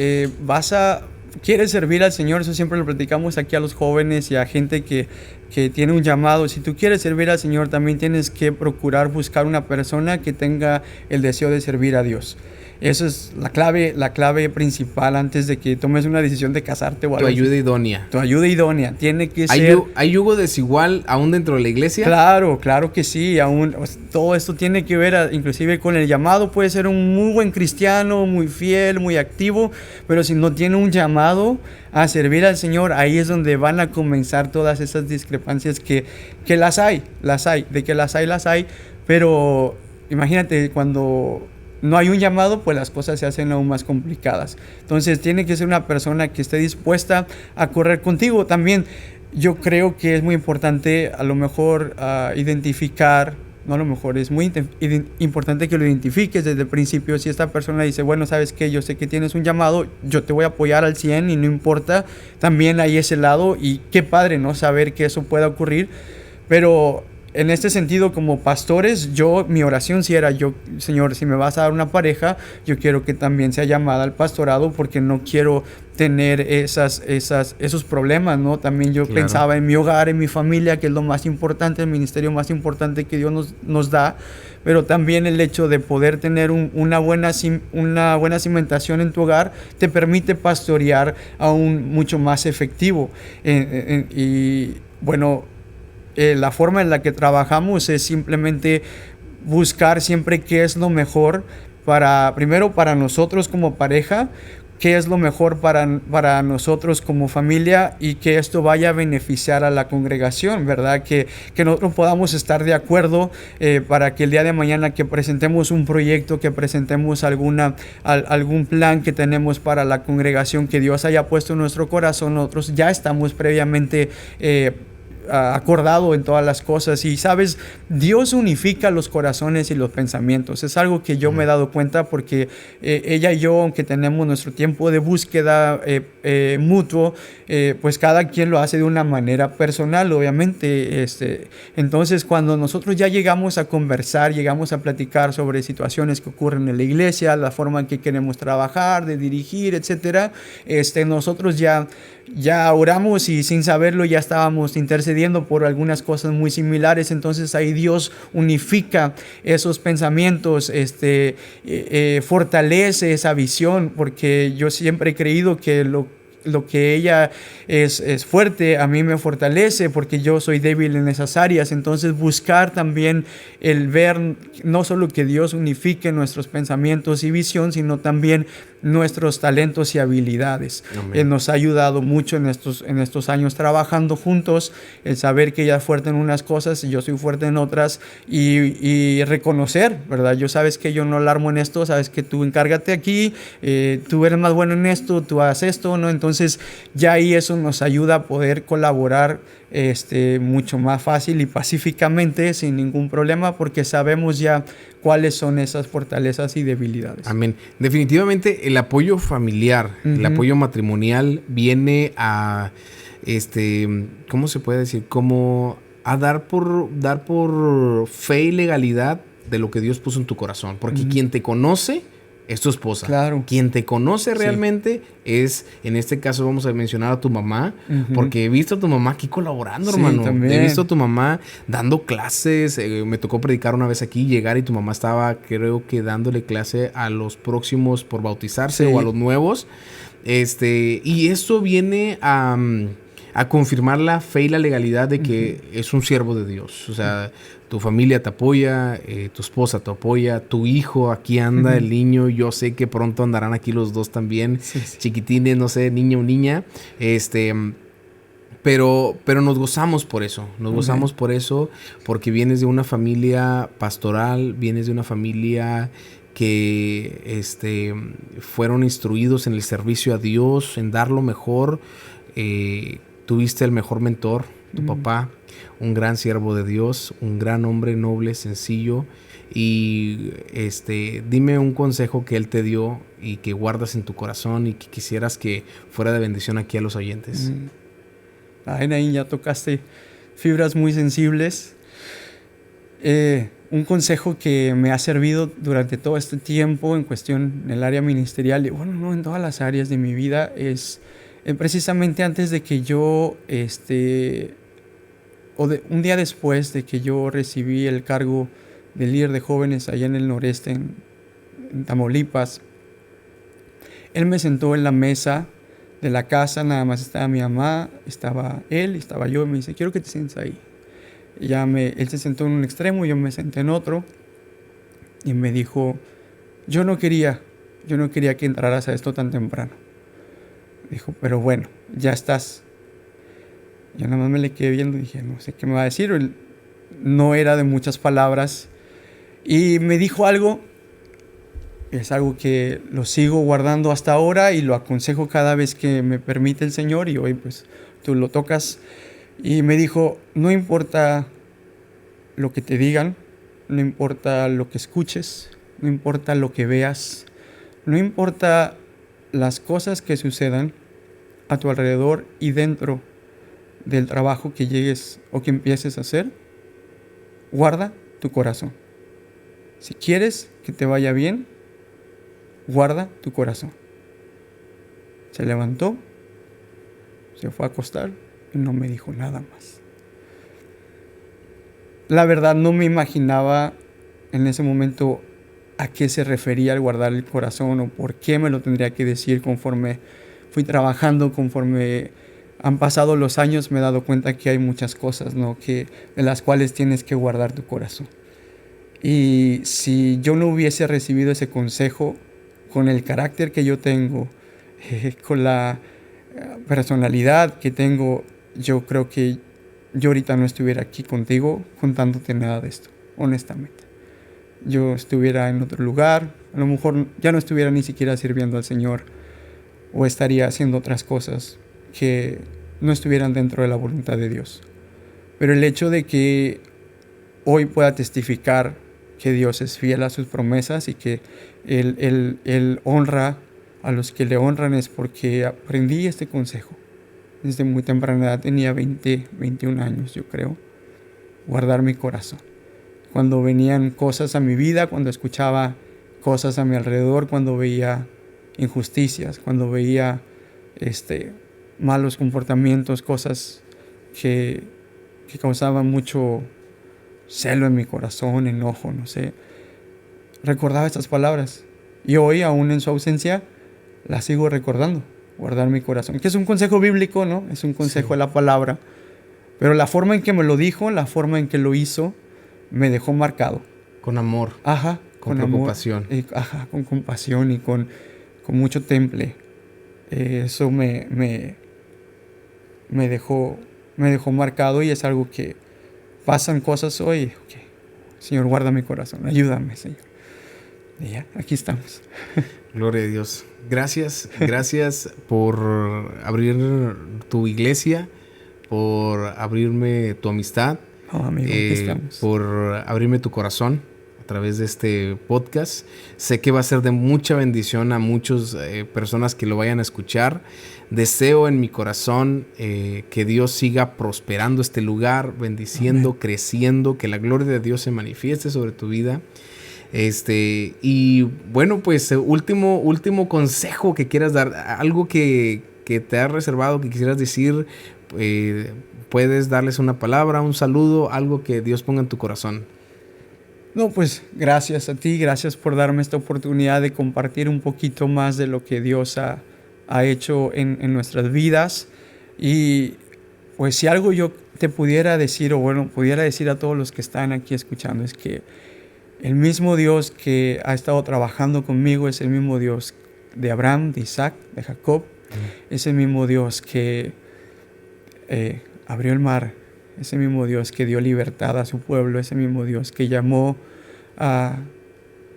quieres servir al Señor, eso siempre lo platicamos aquí a los jóvenes y a gente que que tiene un llamado. Si tú quieres servir al Señor, también tienes que procurar buscar una persona que tenga el deseo de servir a Dios. Eso es la clave principal antes de que tomes una decisión de casarte o algo. Tu ayuda idónea. Tu ayuda idónea. Tiene que ser... ¿Hay yugo desigual aún dentro de la iglesia? Claro que sí. Aún, todo esto tiene que ver inclusive con el llamado. Puede ser un muy buen cristiano, muy fiel, muy activo, pero si no tiene un llamado a servir al Señor, ahí es donde van a comenzar todas esas discrepancias que las hay. De que las hay, pero imagínate cuando no hay un llamado, pues las cosas se hacen aún más complicadas. Entonces tiene que ser una persona que esté dispuesta a correr contigo. También yo creo que es muy importante a lo mejor identificar, no a lo mejor, es muy importante que lo identifiques desde el principio. Si esta persona dice, bueno, ¿sabes qué? Yo sé que tienes un llamado, yo te voy a apoyar al 100 y no importa, también hay ese lado y qué padre, ¿no? Saber que eso pueda ocurrir, pero... En este sentido, como pastores, mi oración sí era, Señor, si me vas a dar una pareja, yo quiero que también sea llamada al pastorado porque no quiero tener esos problemas, ¿no? También yo pensaba en mi hogar, en mi familia, que es lo más importante, el ministerio más importante que Dios nos da, pero también el hecho de poder tener una buena cimentación en tu hogar te permite pastorear aún mucho más efectivo. Y bueno, la forma en la que trabajamos es simplemente buscar siempre qué es lo mejor primero para nosotros como pareja, qué es lo mejor para nosotros como familia y que esto vaya a beneficiar a la congregación, ¿verdad? Que nosotros podamos estar de acuerdo para que el día de mañana que presentemos un proyecto, que presentemos algún plan que tenemos para la congregación que Dios haya puesto en nuestro corazón, nosotros ya estamos previamente acordado en todas las cosas. Y sabes, Dios unifica los corazones y los pensamientos. Es algo que yo me he dado cuenta porque ella y yo, aunque tenemos nuestro tiempo de búsqueda mutuo, pues cada quien lo hace de una manera personal, obviamente. Entonces, cuando nosotros ya llegamos a conversar, llegamos a platicar sobre situaciones que ocurren en la iglesia, la forma en que queremos trabajar, de dirigir, etcétera, nosotros ya oramos y sin saberlo ya estábamos intercediendo por algunas cosas muy similares. Entonces ahí Dios unifica esos pensamientos, fortalece esa visión, porque yo siempre he creído que lo que ella es fuerte, a mí me fortalece porque yo soy débil en esas áreas. Entonces buscar también el ver no solo que Dios unifique nuestros pensamientos y visión, sino también nuestros talentos y habilidades. Nos ha ayudado mucho en estos años trabajando juntos, el saber que ella es fuerte en unas cosas y yo soy fuerte en otras, y reconocer, ¿verdad? Sabes que yo no la armo en esto, sabes que tú encárgate aquí, tú eres más bueno en esto, tú haces esto, ¿no? Entonces ya ahí eso nos ayuda a poder colaborar mucho más fácil y pacíficamente, sin ningún problema, porque sabemos ya cuáles son esas fortalezas y debilidades. Amén. Definitivamente el apoyo familiar, el apoyo matrimonial viene a, ¿cómo se puede decir? Como a dar por fe y legalidad de lo que Dios puso en tu corazón. Porque quien te conoce es tu esposa. Claro. Quien te conoce realmente es, en este caso vamos a mencionar a tu mamá, porque he visto a tu mamá aquí colaborando, hermano. También. He visto a tu mamá dando clases. Me tocó predicar una vez aquí, llegar y tu mamá estaba, creo que dándole clase a los próximos por bautizarse o a los nuevos. Y esto viene a confirmar la fe y la legalidad de que es un siervo de Dios. O sea, tu familia te apoya, tu esposa te apoya, tu hijo aquí anda, el niño, yo sé que pronto andarán aquí los dos también, chiquitines, no sé, niño o niña, pero nos gozamos por eso, gozamos por eso, porque vienes de una familia pastoral, vienes de una familia que fueron instruidos en el servicio a Dios, en dar lo mejor. Tuviste el mejor mentor, tu papá, un gran siervo de Dios, un gran hombre noble, sencillo. Y dime un consejo que él te dio y que guardas en tu corazón y que quisieras que fuera de bendición aquí a los oyentes. Ay, Naín, ya tocaste fibras muy sensibles. Un consejo que me ha servido durante todo este tiempo en cuestión en el área ministerial, y bueno, no en todas las áreas de mi vida, es precisamente antes de que yo un día después de que yo recibí el cargo de líder de jóvenes allá en el noreste, en Tamaulipas, él me sentó en la mesa de la casa, nada más estaba mi mamá, estaba él, estaba yo, y me dice, quiero que te sientes ahí. Él se sentó en un extremo, yo me senté en otro, y me dijo, yo no quería que entraras a esto tan temprano. Dijo, pero bueno, ya estás. Yo nada más me le quedé viendo y dije, no sé qué me va a decir. Él no era de muchas palabras. Y me dijo algo, es algo que lo sigo guardando hasta ahora y lo aconsejo cada vez que me permite el Señor, y hoy pues tú lo tocas. Y me dijo, no importa lo que te digan, no importa lo que escuches, no importa lo que veas, no importa las cosas que sucedan a tu alrededor y dentro del trabajo que llegues o que empieces a hacer, guarda tu corazón. Si quieres que te vaya bien, guarda tu corazón. Se levantó, se fue a acostar y no me dijo nada más. La verdad no me imaginaba en ese momento a qué se refería al guardar el corazón o por qué me lo tendría que decir. Conforme fui trabajando, conforme han pasado los años, me he dado cuenta que hay muchas cosas, ¿no?, de las cuales tienes que guardar tu corazón. Y si yo no hubiese recibido ese consejo, con el carácter que yo tengo, con la personalidad que tengo, yo creo que yo ahorita no estuviera aquí contigo contándote nada de esto, honestamente. Yo estuviera en otro lugar, a lo mejor ya no estuviera ni siquiera sirviendo al Señor, o estaría haciendo otras cosas que no estuvieran dentro de la voluntad de Dios. Pero el hecho de que hoy pueda testificar que Dios es fiel a sus promesas y que Él honra a los que le honran, es porque aprendí este consejo desde muy temprana edad. Tenía 21 años, yo creo. Guardar mi corazón. Cuando venían cosas a mi vida, cuando escuchaba cosas a mi alrededor, cuando veía injusticias, cuando veía malos comportamientos, cosas que causaban mucho celo en mi corazón, enojo, no sé. Recordaba estas palabras y hoy, aún en su ausencia, las sigo recordando. Guardar mi corazón, que es un consejo bíblico, ¿no? Es un consejo de la palabra, pero la forma en que me lo dijo, la forma en que lo hizo, me dejó marcado. Con amor. Ajá. Con preocupación. Amor, con compasión y con mucho temple. Eso me dejó marcado, y es algo que pasan cosas hoy. Okay. Señor, guarda mi corazón, ayúdame, Señor. Y ya, aquí estamos. Gloria a Dios. Gracias por abrir tu iglesia, por abrirme tu amistad, amigo, aquí estamos. por abrirme tu corazón a través de este podcast. Sé que va a ser de mucha bendición a muchas personas que lo vayan a escuchar. Deseo en mi corazón que Dios siga prosperando este lugar, bendiciendo, amén, creciendo, que la gloria de Dios se manifieste sobre tu vida. Y bueno, pues último consejo que quieras dar, algo que te has reservado, que quisieras decir, puedes darles una palabra, un saludo, algo que Dios ponga en tu corazón. No, pues gracias a ti, gracias por darme esta oportunidad de compartir un poquito más de lo que Dios ha hecho en nuestras vidas. Y pues si algo yo te pudiera decir, o bueno, pudiera decir a todos los que están aquí escuchando, es que el mismo Dios que ha estado trabajando conmigo es el mismo Dios de Abraham, de Isaac, de Jacob. Es el mismo Dios que abrió el mar. Es el mismo Dios que dio libertad a su pueblo. Es el mismo Dios que llamó a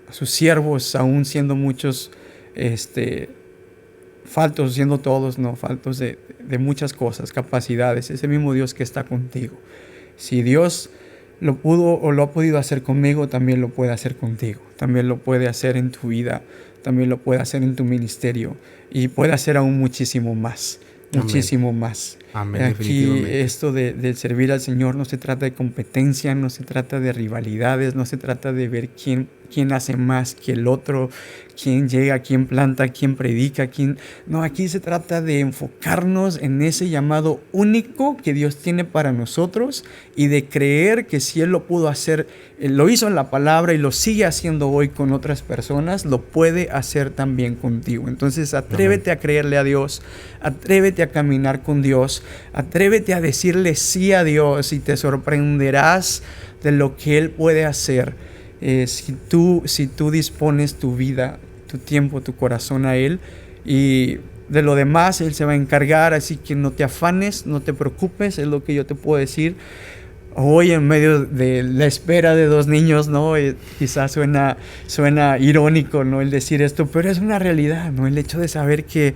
sus siervos, aún siendo muchos faltos, siendo todos, no, faltos de muchas cosas, capacidades. Es el mismo Dios que está contigo. Si Dios lo pudo o lo ha podido hacer conmigo, también lo puede hacer contigo. También lo puede hacer en tu vida, también lo puede hacer en tu ministerio, y puede hacer aún muchísimo más. Amén. Muchísimo más. Amén. Aquí esto de servir al Señor no se trata de competencia, no se trata de rivalidades, no se trata de ver quién quién hace más que el otro, quién llega, quién planta, quién predica, quién... No, aquí se trata de enfocarnos en ese llamado único que Dios tiene para nosotros y de creer que si Él lo pudo hacer, Él lo hizo en la palabra y lo sigue haciendo hoy con otras personas, lo puede hacer también contigo. Entonces atrévete a creerle a Dios, atrévete a caminar con Dios, atrévete a decirle sí a Dios y te sorprenderás de lo que Él puede hacer. Si tú dispones tu vida, tu tiempo, tu corazón a Él, y de lo demás Él se va a encargar, así que no te afanes, no te preocupes, es lo que yo te puedo decir. Hoy en medio de la espera de 2 niños, ¿no? Quizás suena irónico, ¿no? El decir esto, pero es una realidad, ¿no? El hecho de saber que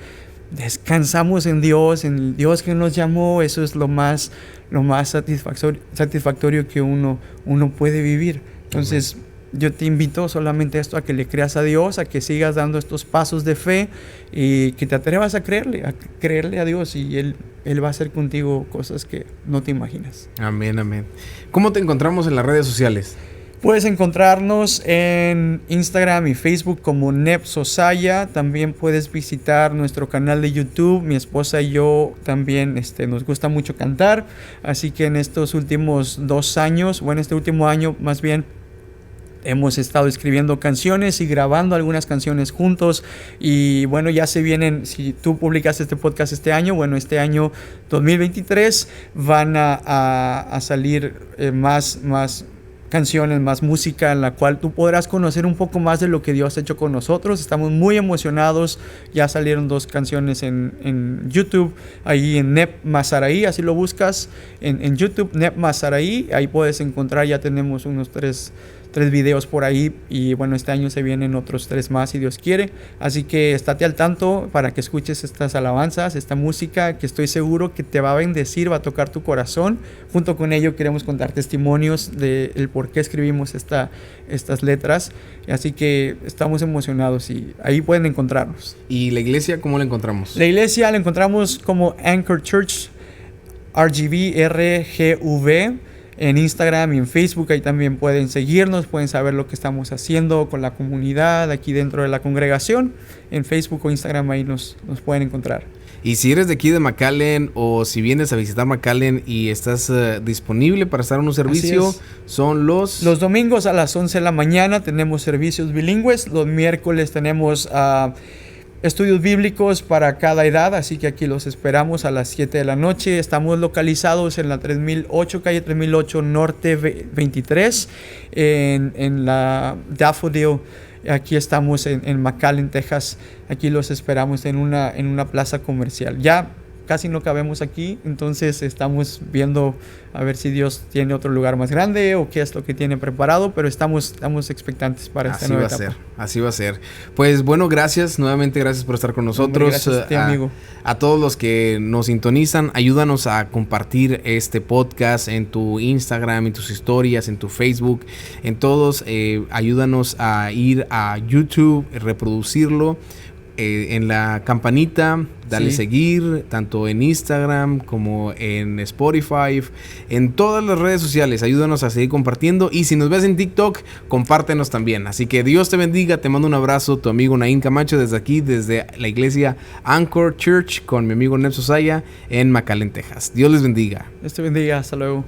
descansamos en el Dios que nos llamó, eso es lo más satisfactorio que uno puede vivir. Entonces, yo te invito solamente a esto, a que le creas a Dios, a que sigas dando estos pasos de fe y que te atrevas a creerle a Dios, y Él va a hacer contigo cosas que no te imaginas. Amén, amén. ¿Cómo te encontramos en las redes sociales? Puedes encontrarnos en Instagram y Facebook como Nep Sosaya. También puedes visitar nuestro canal de YouTube. Mi esposa y yo también nos gusta mucho cantar. Así que en estos últimos 2 años, este último año más bien, hemos estado escribiendo canciones y grabando algunas canciones juntos. Y ya se vienen, si tú publicas este podcast este año, este año 2023 van a salir más canciones, más música, en la cual tú podrás conocer un poco más de lo que Dios ha hecho con nosotros. Estamos muy emocionados. Ya salieron 2 canciones en YouTube, ahí en Nep Mazaraí, así lo buscas en YouTube, Nep Mazaraí, ahí puedes encontrar, ya tenemos unos 3 videos por ahí, y este año se vienen otros 3 más si Dios quiere, así que estate al tanto para que escuches estas alabanzas, esta música que estoy seguro que te va a bendecir, va a tocar tu corazón. Junto con ello queremos contar testimonios del por qué escribimos estas letras, así que estamos emocionados y ahí pueden encontrarnos. ¿Y la iglesia cómo la encontramos? La iglesia la encontramos como Anchor Church RGV, en Instagram y en Facebook. Ahí también pueden seguirnos, pueden saber lo que estamos haciendo con la comunidad aquí dentro de la congregación. En Facebook o Instagram ahí nos pueden encontrar. Y si eres de aquí de McAllen, o si vienes a visitar McAllen y estás disponible para estar en un servicio, son los domingos a las 11 de la mañana tenemos servicios bilingües. Los miércoles tenemos estudios bíblicos para cada edad, así que aquí los esperamos a las 7 de la noche. Estamos localizados en la calle 3008 Norte 23, en la Daffodil. Aquí estamos en McAllen, Texas. Aquí los esperamos en una plaza comercial. Ya casi no cabemos aquí, entonces estamos viendo a ver si Dios tiene otro lugar más grande o qué es lo que tiene preparado, pero estamos expectantes para esta nueva etapa. Así va a ser. Pues gracias, nuevamente gracias por estar con nosotros. Gracias a ti, amigo. A todos los que nos sintonizan, ayúdanos a compartir este podcast en tu Instagram, en tus historias, en tu Facebook, en todos. Ayúdanos a ir a YouTube, reproducirlo. En la campanita, dale seguir, tanto en Instagram como en Spotify, en todas las redes sociales. Ayúdanos a seguir compartiendo, y si nos ves en TikTok, compártenos también. Así que Dios te bendiga, te mando un abrazo, tu amigo Naín Camacho, desde aquí, desde la iglesia Anchor Church, con mi amigo Nep Sosaya en McAllen, Texas. Dios les bendiga. Dios te bendiga, hasta luego.